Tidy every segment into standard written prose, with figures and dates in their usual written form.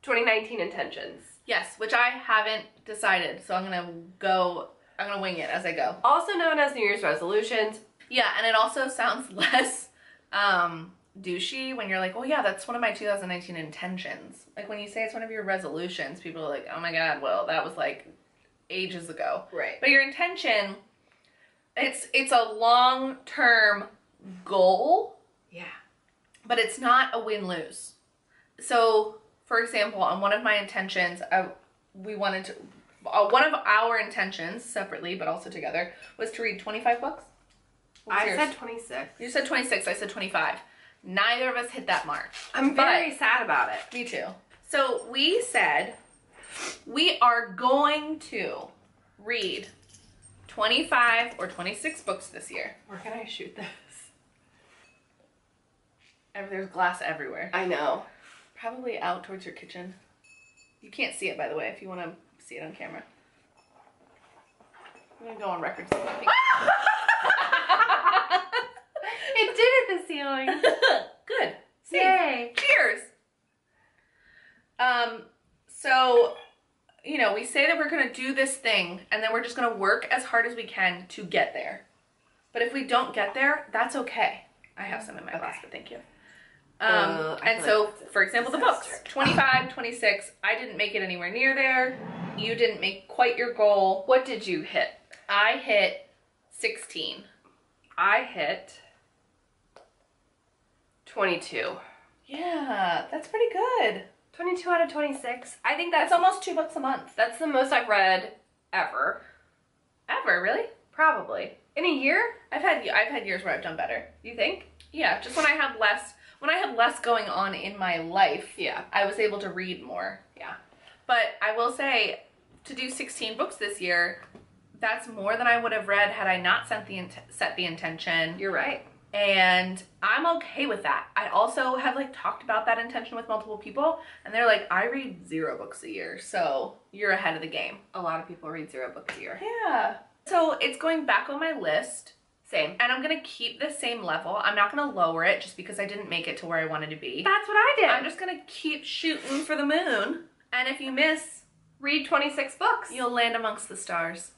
2019 intentions. Yes, which I haven't decided, so I'm gonna wing it as I go. Also known as New Year's resolutions. Yeah, and it also sounds less douchey when you're like, oh yeah, that's one of my 2019 intentions. Like when you say it's one of your resolutions, people are like, oh my god, well, that was like ages ago. Right. But your intention, it's a long-term goal. Yeah. But it's not a win-lose. So, for example, on one of my intentions, one of our intentions, separately but also together, was to read 25 books. I said 26. You said 26, I said 25. Neither of us hit that mark. I'm very sad about it. Me too. So we said we are going to read 25 or 26 books this year. Where can I shoot this? There's glass everywhere. I know. Probably out towards your kitchen. You can't see it, by the way, if you want to see it on camera. I'm going to go on record. It did at the ceiling. Good. See? Yay. Cheers. So, you know, we say that we're going to do this thing, and then we're just going to work as hard as we can to get there. But if we don't get there, that's okay. I have some in my glass, but thank you. And so, for example, the books, 25, 26, I didn't make it anywhere near there. You didn't make quite your goal. What did you hit? I hit 16. I hit 22. Yeah, that's pretty good. 22 out of 26. I think That's almost 2 books a month. that's the most I've read ever. Ever, really? Probably. In a year? I've had years where I've done better. You think? Yeah, just when I had less going on in my life, Yeah. I was able to read more. Yeah. But I will say, to do 16 books this year, that's more than I would have read had I not set the intention. You're right. And I'm okay with that. I also have like talked about that intention with multiple people, and they're like, I read 0 books a year, so you're ahead of the game. A lot of people read 0 books a year. Yeah. So it's going back on my list. Same. And I'm going to keep the same level. I'm not going to lower it just because I didn't make it to where I wanted to be. That's what I did. I'm just going to keep shooting for the moon. And if you miss, read 26 books. you'll land amongst the stars.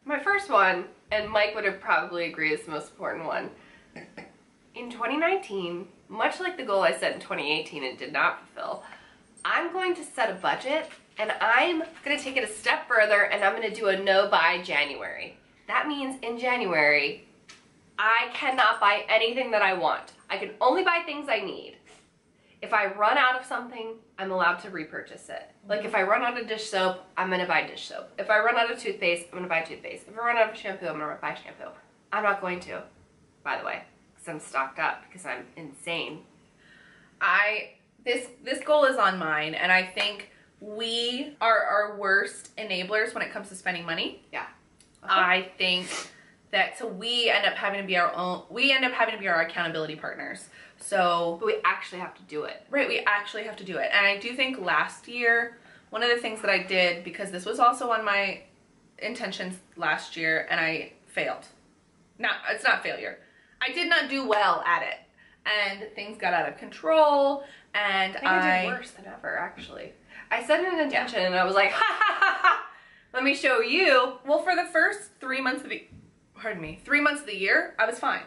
My first one, and Mike would have probably agreed, is the most important one. In 2019, much like the goal I set in 2018 and did not fulfill, I'm going to set a budget, and I'm going to take it a step further, and I'm going to do a no-buy January. That means in January, I cannot buy anything that I want. I can only buy things I need. If I run out of something, I'm allowed to repurchase it. Like if I run out of dish soap, I'm gonna buy dish soap. If I run out of toothpaste, I'm gonna buy toothpaste. If I run out of shampoo, I'm gonna buy shampoo. I'm not going to, by the way, because I'm stocked up, because I'm insane. This goal is on mine, and I think we are our worst enablers when it comes to spending money. Yeah. I think that, so we end up having to be our accountability partners. So, But we actually have to do it. right, we actually have to do it. And I do think last year, one of the things that I did, because this was also on my intentions last year, and I failed. It's not failure. I did not do well at it. And things got out of control, and I think I did worse than ever, actually. I set an intention, and I was like, ha ha ha ha, let me show you. Well, for the first 3 months of the, 3 months of the year, I was fine.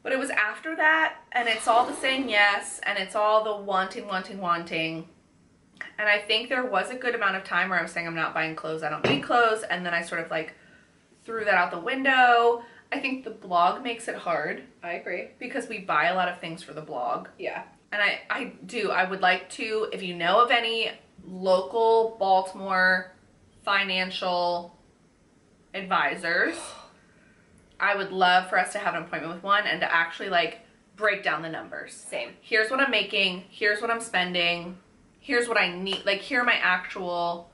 But it was after that, and it's all the saying yes, and it's all the wanting. And I think there was a good amount of time where I was saying I'm not buying clothes, I don't need clothes, and then I sort of like threw that out the window. I think the blog makes it hard. I agree. Because we buy a lot of things for the blog. Yeah. And I would like to, if you know of any local Baltimore financial advisors, I would love for us to have an appointment with one and to actually like break down the numbers. Same. Here's what I'm making, here's what I'm spending, here's what I need, like here are my actual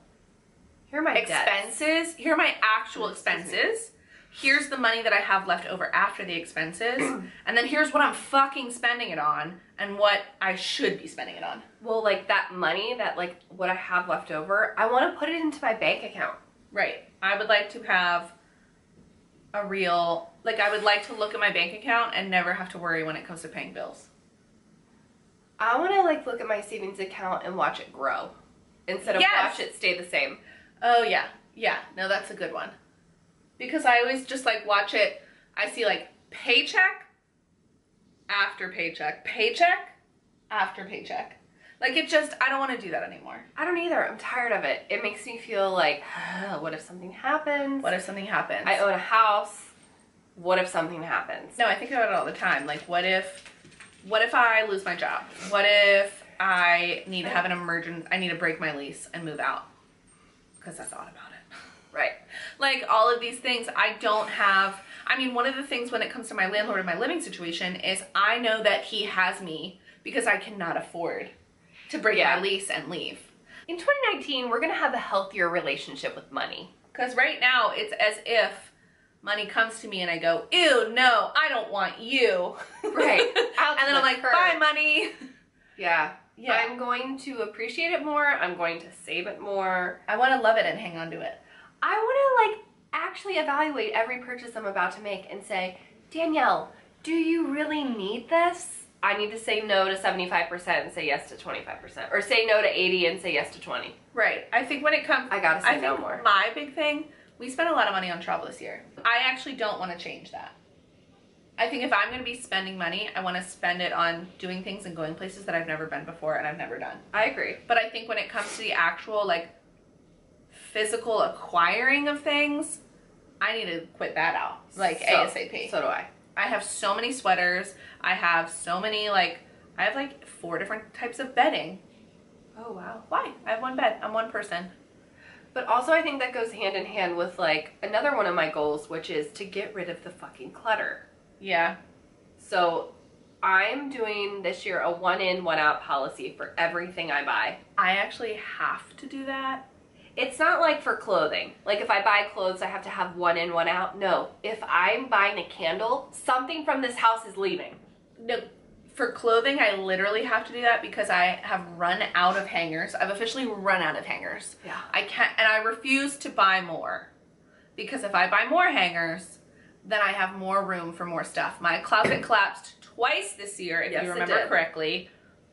expenses. Debts. Here are my actual expenses. Here's the money that I have left over after the expenses. And then here's what I'm fucking spending it on and what I should be spending it on. Well, like that money, that like what I have left over, I want to put it into my bank account. Right. I would like to have a real, like I would like to look at my bank account and never have to worry when it comes to paying bills. I want to like look at my savings account and watch it grow instead of watch it stay the same. Oh yeah. Yeah. No, that's a good one. Because I always just like watch it. I see like paycheck after paycheck, paycheck after paycheck. Like it just, I don't want to do that anymore. I don't either. I'm tired of it. It makes me feel like, what if something happens? What if something happens? I own a house. What if something happens? No, I think about it all the time. Like what if I lose my job? What if I need to have an emergency, I need to break my lease and move out? Because I thought about it. Right. Like all of these things I don't have. I mean, one of the things when it comes to my landlord and my living situation is I know that he has me because I cannot afford to break my lease and leave. In 2019, we're going to have a healthier relationship with money. Because right now, it's as if money comes to me and I go, ew, no, I don't want you. Right. And then I'm like, bye, money. Yeah. Yeah. I'm going to appreciate it more. I'm going to save it more. I want to love it and hang on to it. I want to, like, actually evaluate every purchase I'm about to make and say, Danielle, do you really need this? I need to say no to 75% and say yes to 25%. Or say no to 80 and say yes to 20. Right. I think when it comes... I gotta say no more. My big thing, we spent a lot of money on travel this year. I actually don't want to change that. I think if I'm going to be spending money, I want to spend it on doing things and going places that I've never been before and I've never done. I agree. But I think when it comes to the actual, like, physical acquiring of things, I need to quit that out. Like, ASAP. So do I. I have so many sweaters. I have so many, like, I have like 4 different types of bedding. Oh, wow. Why? I have one bed. I'm one person. But also I think that goes hand in hand with, like, another one of my goals, which is to get rid of the fucking clutter. Yeah. So I'm doing this year a 1 in, 1 out policy for everything I buy. I actually have to do that. It's not like for clothing. Like if I buy clothes, I have to have 1 in, 1 out. No. If I'm buying a candle, something from this house is leaving. No. For clothing, I literally have to do that because I have run out of hangers. I've officially run out of hangers. Yeah. I can't, and I refuse to buy more. Because if I buy more hangers, then I have more room for more stuff. My closet collapsed twice this year, if you remember correctly.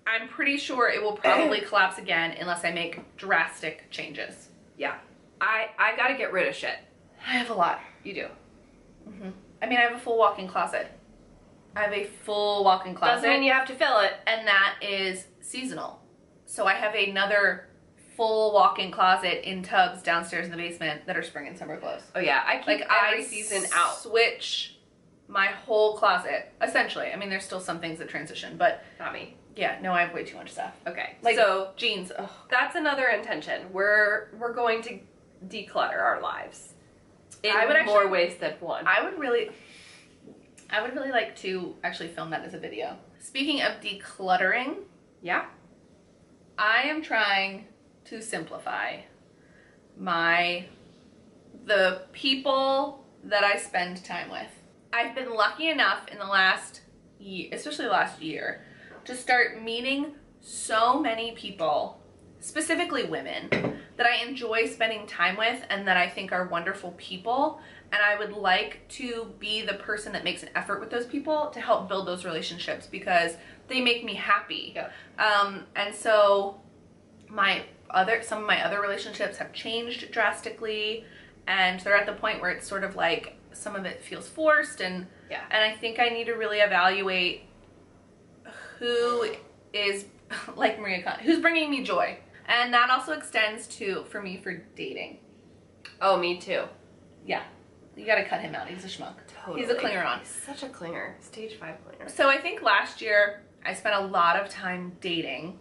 I'm pretty sure it will probably collapse again unless I make drastic changes. Yeah. I gotta get rid of shit. I have a lot. You do. Mm-hmm. I mean, I have a full walk-in closet. I have a full walk-in closet. Doesn't mean you have to fill it. And that is seasonal. So I have another full walk-in closet in tubs downstairs in the basement that are spring and summer clothes. Oh yeah, I keep every season out. Switch my whole closet, essentially. I mean, there's still some things that transition, but... Not me. Yeah, no, I have way too much stuff. Okay, like so jeans. Ugh. That's another intention. We're going to declutter our lives in more ways than one. I would really like to actually film that as a video. Speaking of decluttering, yeah, I am trying to simplify the people that I spend time with. I've been lucky enough in the last year, especially the last year, to start meeting so many people, specifically women, that I enjoy spending time with and that I think are wonderful people. And I would like to be the person that makes an effort with those people to help build those relationships because they make me happy. Yeah. And so some of my other relationships have changed drastically, and they're at the point where it's sort of like some of it feels forced, and I think I need to really evaluate who is, like Maria, who's bringing me joy. And that also extends for me for dating. Oh, me too. Yeah. You gotta cut him out. He's a schmuck. Totally. He's a clinger-on. He's such a clinger. Stage 5 clinger. So I think last year I spent a lot of time dating.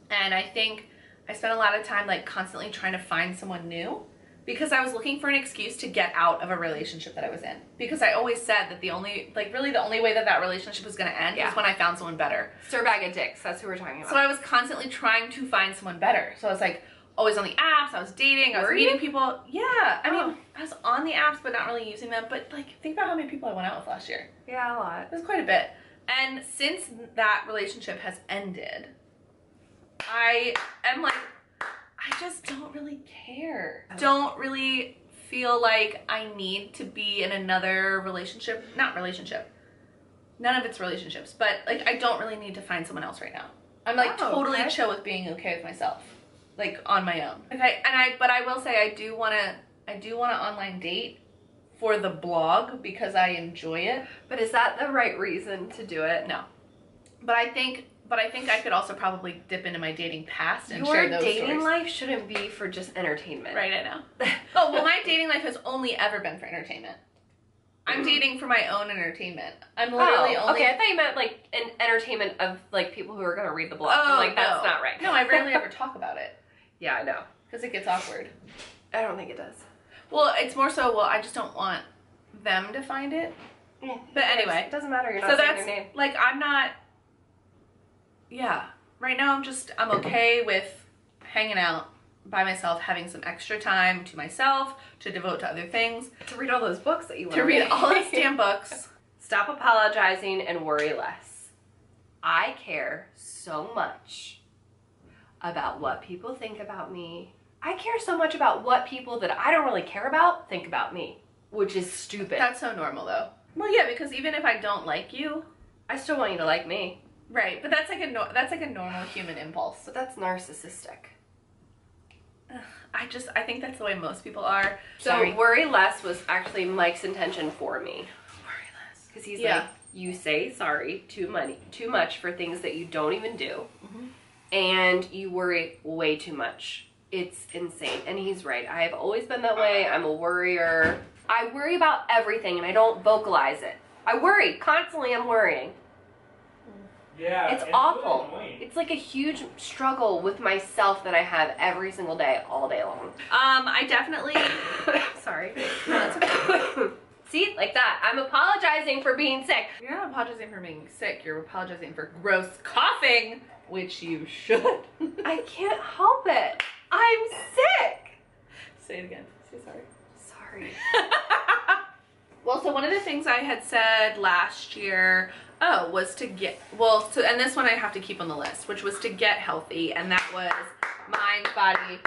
And I think I spent a lot of time like constantly trying to find someone new because I was looking for an excuse to get out of a relationship that I was in. Because I always said that the only way that relationship was gonna end was when I found someone better. Stir bag of dicks. That's who we're talking about. So I was constantly trying to find someone better. So I was like, always on the apps, I was dating, I was meeting people. Yeah, I mean, I was on the apps, but not really using them. But like, think about how many people I went out with last year. Yeah, a lot. It was quite a bit. And since that relationship has ended, I am like, I just don't really care. Don't really feel like I need to be in another None of it's relationships, but like I don't really need to find someone else right now. I'm like totally chill with being okay with myself, like on my own. Okay, but I will say I do want to online date for the blog because I enjoy it. But is that the right reason to do it? No. But I think I could also probably dip into my dating past and share those stories. Your dating life shouldn't be for just entertainment. Right, I know. Oh, well, my dating life has only ever been for entertainment. I'm dating for my own entertainment. I'm literally only... Okay, I thought you meant like an entertainment of like people who are going to read the blog. I'm like, that's not right. No, I rarely ever talk about it. Yeah, I know. Because it gets awkward. I don't think it does. Well, it's more so, I just don't want them to find it. Yeah, but anyway. It doesn't matter. You're not saying their name. Like, I'm not... Yeah. Right now, I'm okay with hanging out by myself, having some extra time to myself, to devote to other things. To read all those books that you want to read. All those damn books. Stop apologizing and worry less. I care so much about what people think about me. I care so much about what people that I don't really care about think about me, which is stupid. That's so normal, though. Well, yeah, because even if I don't like you, I still want you to like me. Right, but that's like a normal human impulse. But that's narcissistic. I think that's the way most people are. So worry less was actually Mike's intention for me. Worry less. Because he's like, you say sorry too much for things that you don't even do. Mm-hmm. And you worry way too much. It's insane. And he's right. I have always been that way. I'm a worrier. I worry about everything and I don't vocalize it. I worry. Constantly I'm worrying. Yeah, it's awful. It's like a huge struggle with myself that I have every single day, all day long. I definitely... Sorry. No, that's okay. See? Like that. I'm apologizing for being sick. You're not apologizing for being sick. You're apologizing for gross coughing, which you should. I can't help it. I'm sick. Say it again. Say sorry. Sorry. Well, so one of the things I had said last year... was to get, and this one I have to keep on the list, which was to get healthy, and that was mind, body,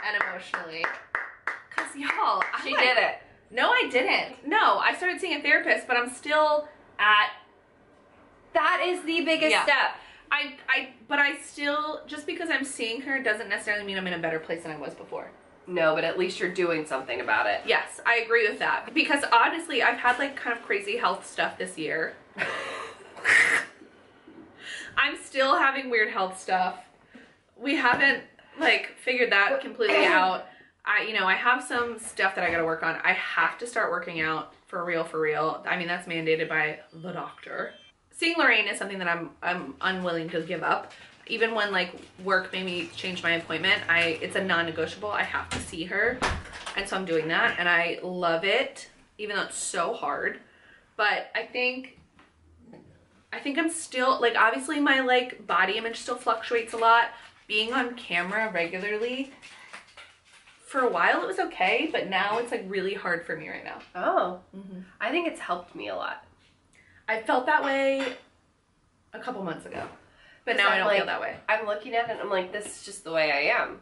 and emotionally. Because, y'all, she did it. No, I didn't. No, I started seeing a therapist, but I'm still at... That is the biggest step. But I still, just because I'm seeing her doesn't necessarily mean I'm in a better place than I was before. No, but at least you're doing something about it. Yes, I agree with that. Because honestly, I've had like kind of crazy health stuff this year. I'm still having weird health stuff. We haven't like figured that completely out. I have some stuff that I gotta work on. I have to start working out for real. I mean, that's mandated by the doctor. Seeing Lorraine is something that I'm unwilling to give up. Even when like work made me change my appointment, it's a non-negotiable. I have to see her. And so I'm doing that and I love it, even though it's so hard. But I think I'm still, like, obviously my, like, body image still fluctuates a lot. Being on camera regularly, for a while it was okay, but now it's, like, really hard for me right now. Oh. Mm-hmm. I think it's helped me a lot. I felt that way a couple months ago, but now I don't feel that way. I'm looking at it and I'm like, this is just the way I am.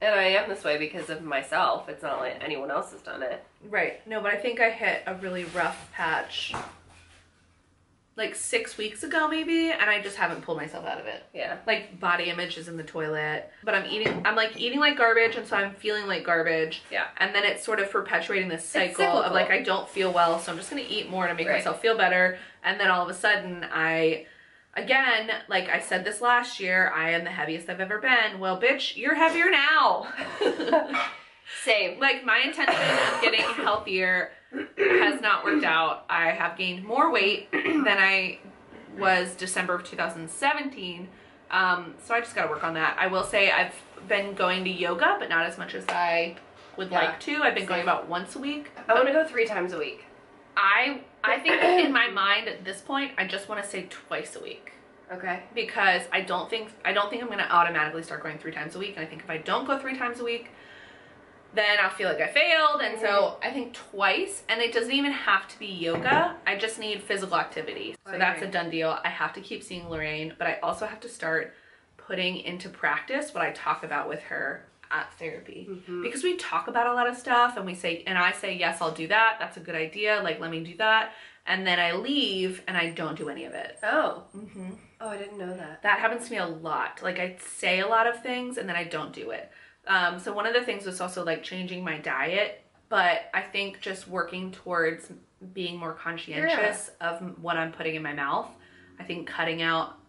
And I am this way because of myself. It's not like anyone else has done it. Right. No, but I think I hit a really rough patch like 6 weeks ago maybe, and I just haven't pulled myself out of it. Yeah. Like body image is in the toilet, but I'm like eating like garbage, and so I'm feeling like garbage. Yeah. And then it's sort of perpetuating this cycle of like, I don't feel well, so I'm just gonna eat more to make myself feel better. And then all of a sudden again, like I said this last year, I am the heaviest I've ever been. Well, bitch, you're heavier now. Same. Like my intention of getting healthier has not worked out. I have gained more weight than I was December of 2017. So I just gotta work on that. I will say I've been going to yoga, but not as much as I would like to. I've been going about once a week. I want to go 3 times a week. I think in my mind at this point, I just want to say twice a week. Okay. Because I don't think I'm going to automatically start going 3 times a week. And I think if I don't go 3 times a week, then I'll feel like I failed. And so I think twice, and it doesn't even have to be yoga. I just need physical activity. So that's a done deal. I have to keep seeing Lorraine, but I also have to start putting into practice what I talk about with her at therapy. Because we talk about a lot of stuff and I say, yes, I'll do that. That's a good idea. Like, let me do that. and then I leave and I don't do any of it. Oh. Mm-hmm. Oh, I didn't know that. That happens to me a lot. Like I say a lot of things and then I don't do it. So one of the things was also like changing my diet, but I think just working towards being more conscientious of what I'm putting in my mouth. I think cutting out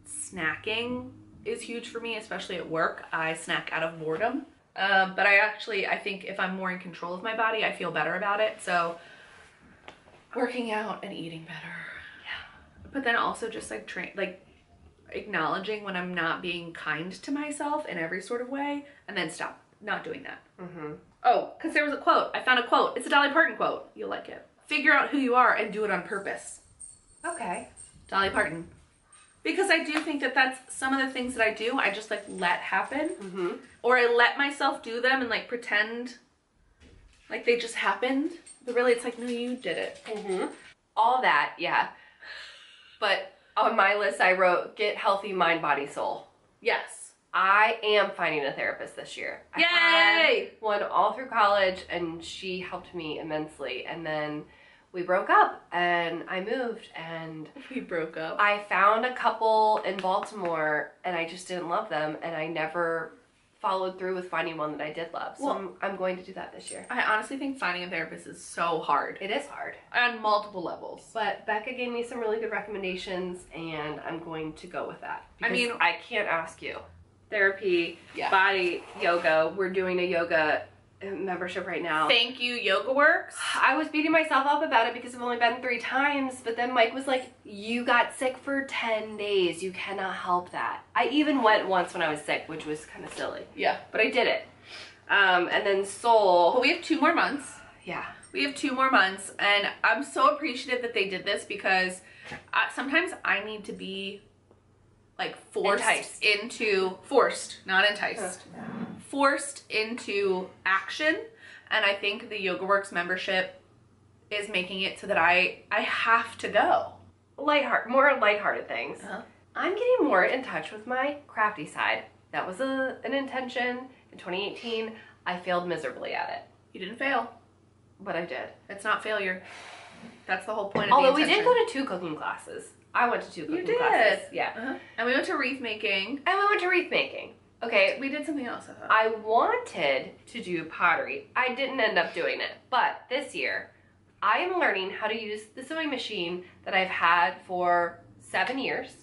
snacking is huge for me, especially at work. I snack out of boredom. But I think if I'm more in control of my body, I feel better about it. So working out and eating better. Yeah. But then also just like acknowledging when I'm not being kind to myself in every sort of way, and then stop not doing that. Mm-hmm. Oh, because there was a quote. I found a quote. It's a Dolly Parton quote. You'll like it. Figure out who you are and do it on purpose. Okay. Dolly Parton. Because I do think that that's some of the things that I do, I just like let happen. Mm-hmm. Or I let myself do them and like pretend like they just happened. But really it's like, no, you did it. Mm-hmm. All that, yeah. But on my list I wrote, get healthy mind, body, soul. Yes. I am finding a therapist this year. Yay! I had one all through college and she helped me immensely. And then we broke up and I moved and we broke up. I found a couple in Baltimore and I just didn't love them and I never followed through with finding one that I did love. So Well, I'm going to do that this year. I honestly think finding a therapist is so hard. It is hard. On multiple levels. But Becca gave me some really good recommendations and I'm going to go with that. I mean, I can't ask you. Therapy, yeah. Body, yoga. We're doing a yoga membership right now. Thank you, Yoga Works. I was beating myself up about it because I've only been 3 times, but then Mike was like, you got sick for 10 days. You cannot help that. I even went once when I was sick, which was kind of silly. Yeah. But I did it. And then Soul. Well, we have 2 more months. Yeah. We have 2 more months, and I'm so appreciative that they did this because sometimes I need to be like forced into action, and I think the Yoga Works membership is making it so that I have to go. More lighthearted things. Uh-huh. I'm getting more in touch with my crafty side. That was an intention. In 2018, I failed miserably at it. You didn't fail. But I did. It's not failure. That's the whole point of Although the intention. we did go to 2 cooking classes. I went to 2 cooking did. classes. Yeah. Uh-huh. And we went to wreath making. And we went to wreath making. Okay. We did something else, I thought. I wanted to do pottery. I didn't end up doing it. But this year, I am learning how to use the sewing machine that I've had for 7 years.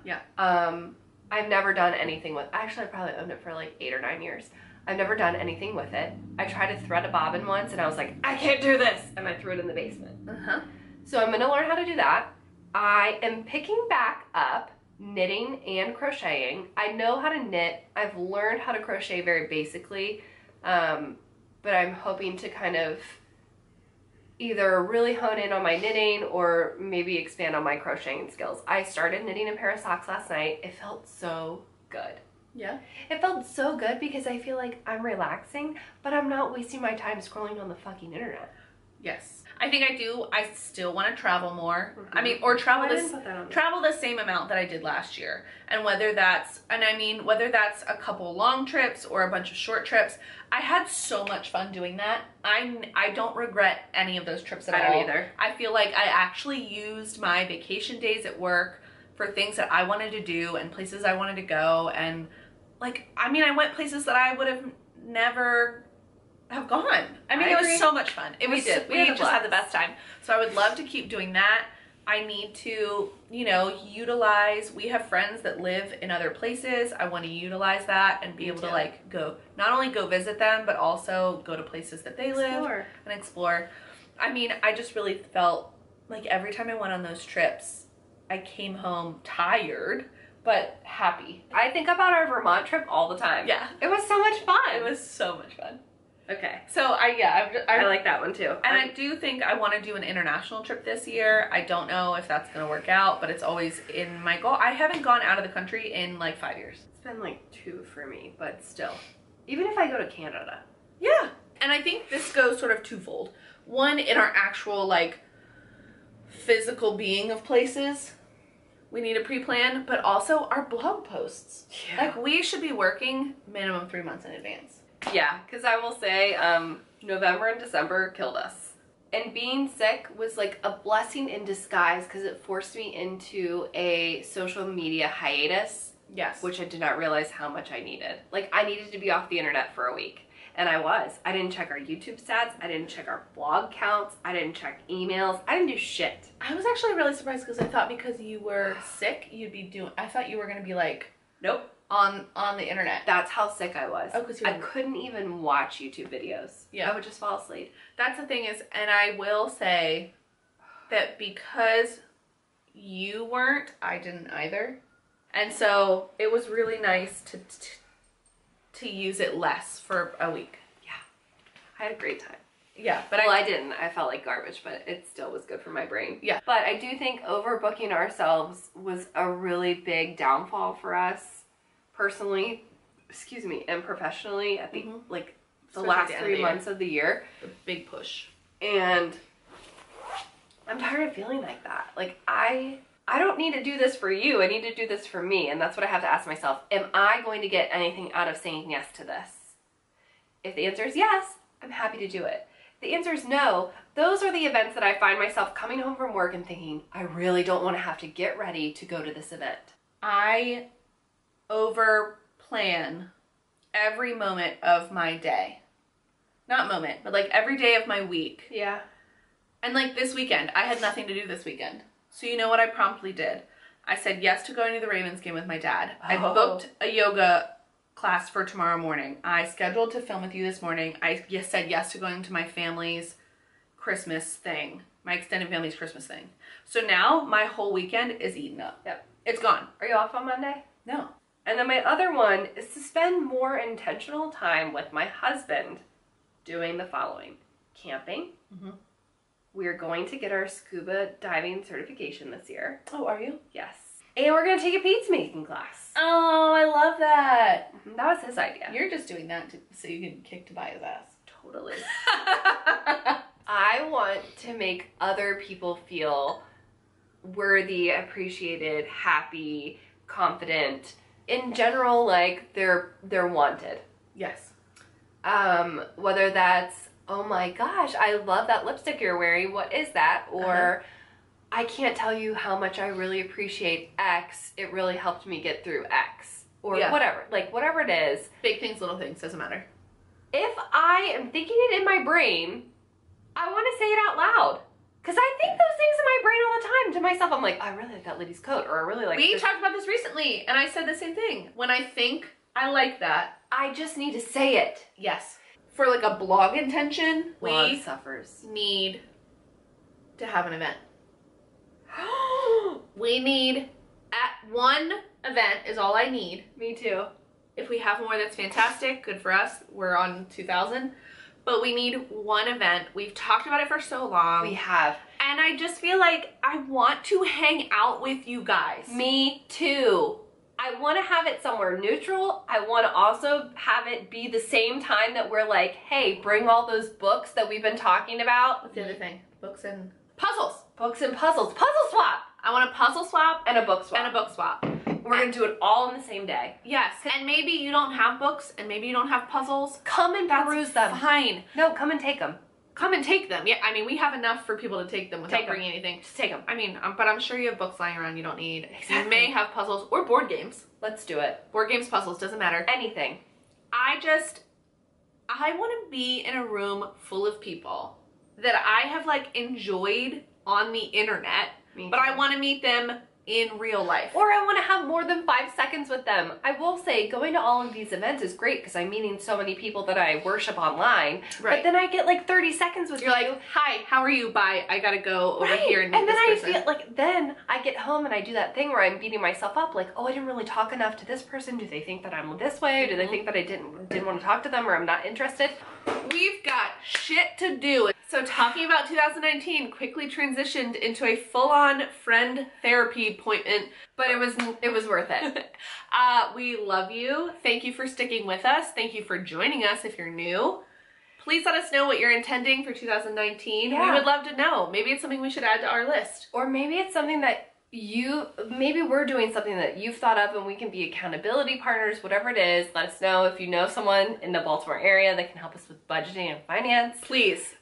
Yeah. I've never done anything with, actually I probably owned it for like 8 or 9 years. I've never done anything with it. I tried to thread a bobbin once and I was like, I can't do this. And I threw it in the basement. Uh-huh. So I'm gonna learn how to do that. I am picking back up knitting and crocheting. I know how to knit. I've learned how to crochet very basically, but I'm hoping to kind of either really hone in on my knitting or maybe expand on my crocheting skills. I started knitting a pair of socks last night. It felt so good. Yeah. It felt so good because I feel like I'm relaxing, but I'm not wasting my time scrolling on the fucking internet. Yes. I think I still want to travel more. Mm-hmm. I mean, or travel travel the same amount that I did last year. And whether that's a couple long trips or a bunch of short trips, I had so much fun doing that. I don't regret any of those trips at all. I don't either. I feel like I actually used my vacation days at work for things that I wanted to do and places I wanted to go. And like, I mean, I went places that I would have never have gone. I mean, it was so much fun. We just had the best time. So I would love to keep doing that. I need to, utilize, we have friends that live in other places. I want to utilize that and be able to like go, not only go visit them, but also go to places that they live and explore. I mean, I just really felt like every time I went on those trips, I came home tired, but happy. I think about our Vermont trip all the time. Yeah. It was so much fun. It was so much fun. Okay. So I like that one too. And I do think I want to do an international trip this year. I don't know if that's going to work out, but it's always in my goal. I haven't gone out of the country in like 5 years. It's been like 2 for me, but still. Even if I go to Canada. Yeah. And I think this goes sort of twofold. One, in our actual like physical being of places, we need a pre-plan, but also our blog posts. Yeah. Like we should be working minimum 3 months in advance. Yeah, because I will say November and December killed us. And being sick was like a blessing in disguise because it forced me into a social media hiatus. Yes. Which I did not realize how much I needed. Like, I needed to be off the internet for a week. And I was. I didn't check our YouTube stats. I didn't check our blog counts. I didn't check emails. I didn't do shit. I was actually really surprised because I thought because you were sick, I thought you were going to be like, nope. On the internet. That's how sick I was. Oh, because I couldn't even watch YouTube videos. Yeah. I would just fall asleep. That's the thing is, and I will say that because you weren't, I didn't either. And so it was really nice to use it less for a week. Yeah. I had a great time. Yeah, but I didn't. I felt like garbage, but it still was good for my brain. Yeah. But I do think overbooking ourselves was a really big downfall for us personally, and professionally at the like the Especially last at the 3 months of the year. The big push. And I'm tired of feeling like that. Like I don't need to do this for you. I need to do this for me. And that's what I have to ask myself. Am I going to get anything out of saying yes to this? If the answer is yes, I'm happy to do it. If the answer is no, those are the events that I find myself coming home from work and thinking, I really don't want to have to get ready to go to this event. I over plan every moment of my day. Not moment, but like every day of my week. Yeah. And like this weekend, I had nothing to do this weekend. So you know what I promptly did? I said yes to going to the Ravens game with my dad. Oh. I booked a yoga class for tomorrow morning. I scheduled to film with you this morning. I said yes to going to my family's Christmas thing. My extended family's Christmas thing. So now my whole weekend is eaten up. Yep. It's gone. Are you off on Monday? No. And then my other one is to spend more intentional time with my husband doing the following. Camping. Mm-hmm. We're going to get our scuba diving certification this year. Oh, are you? Yes. And we're going to take a pizza making class. Oh, I love that. That was his idea. You're just doing that so you can kick Tobias' ass. Totally. I want to make other people feel worthy, appreciated, happy, confident. In general, like they're wanted. Yes. Whether that's, oh my gosh, I love that lipstick you're wearing. What is that? Or I can't tell you how much I really appreciate X. It really helped me get through X. Or whatever. Like whatever it is. Big things, little things, doesn't matter. If I am thinking it in my brain, I want to say it out loud. Because I think those things in my brain all the time to myself. I'm like, I really like that lady's coat. Or I really like We talked about this recently, and I said the same thing. When I think I like that, I just need to say it. yes. For like a blog intention, Blog suffers. need to have an event. We need, at one event is all I need. Me too. If we have more, that's fantastic. Good for us. We're on 2,000. But we need one event. We've talked about it for so long. We have. And I just feel like I want to hang out with you guys. Me too. I want to have it somewhere neutral. I want to also have it be the same time that we're like, hey, bring all those books that we've been talking about. What's the other thing? Books and puzzles. Books and puzzles. Puzzle swap. I want a puzzle swap And a book swap. and a book swap. We're going to do it all in the same day. Yes. And maybe you don't have books and maybe you don't have puzzles. Come and peruse them. Fine. No, come and take them. Come and take them. Yeah, I mean, we have enough for people to take them without bringing anything. Just take them. I mean, but I'm sure you have books lying around you don't need. Exactly. You may have puzzles or board games. Let's do it. Board games, puzzles, doesn't matter. Anything. I want to be in a room full of people that I have like enjoyed on the internet, but I want to meet them in real life. Or I want to have more than 5 seconds with them. I will say going to all of these events is great because I'm meeting so many people that I worship online. Right. But then I get like 30 seconds with you. You're like, hi, how are you? Bye. I gotta go over here and meet then this person. I feel like then I get home and I do that thing where I'm beating myself up like, oh, I didn't really talk enough to this person. Do they think that I'm this way? Do they think that I didn't want to talk to them or I'm not interested? We've got shit to do. So talking about 2019 quickly transitioned into a full-on friend therapy appointment, But it was worth it. We love you. Thank you for sticking with us. Thank you for joining us if you're new. Please let us know what you're intending for 2019. Yeah. We would love to know. Maybe it's something we should add to our list. Or maybe it's something that maybe we're doing something that you've thought of and we can be accountability partners, whatever it is. Let us know if you know someone in the Baltimore area that can help us with budgeting and finance. Please.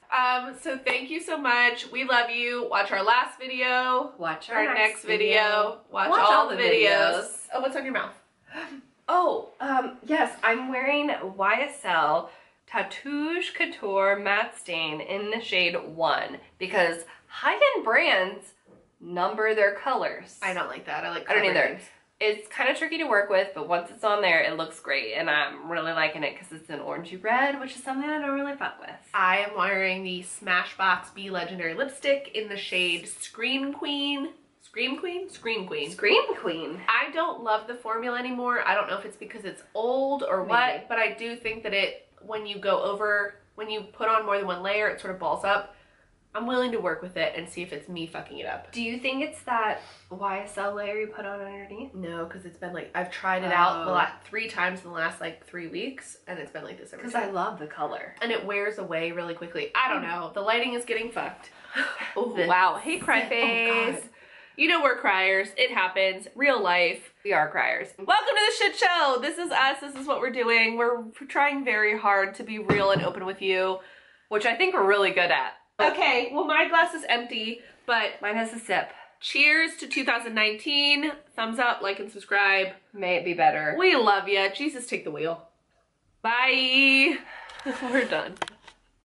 So thank you so much. We love you. Watch our last video. Watch Our next video. Watch all the videos. Oh, what's on your mouth? Oh, yes, I'm wearing YSL Tatouage Couture Matte Stain in the shade 1 because high-end brands number their colors. I don't like that. I don't either. It's kind of tricky to work with, but once it's on there, it looks great, and I'm really liking it because it's an orangey red, which is something I don't really fuck with. I am wearing the Smashbox Be Legendary lipstick in the shade Scream Queen. Scream Queen? Scream Queen. Scream Queen. I don't love the formula anymore. I don't know if it's because it's old or what, but I do think that when you put on more than one layer, it sort of balls up. I'm willing to work with it and see if it's me fucking it up. Do you think it's that YSL layer you put on underneath? No, because it's been like, I've tried it out the last 3 times in the last like 3 weeks, and it's been like this every time. Because I love the color. And it wears away really quickly. I don't know. The lighting is getting fucked. Oh, wow. Hey, cry face. Oh, you know we're criers. It happens. Real life. We are criers. Welcome to the shit show. This is us. This is what we're doing. We're trying very hard to be real and open with you, which I think we're really good at. Okay, well, my glass is empty, but mine has a sip. Cheers to 2019. Thumbs up, like, and subscribe. May it be better. We love you. Jesus, take the wheel. Bye. We're done.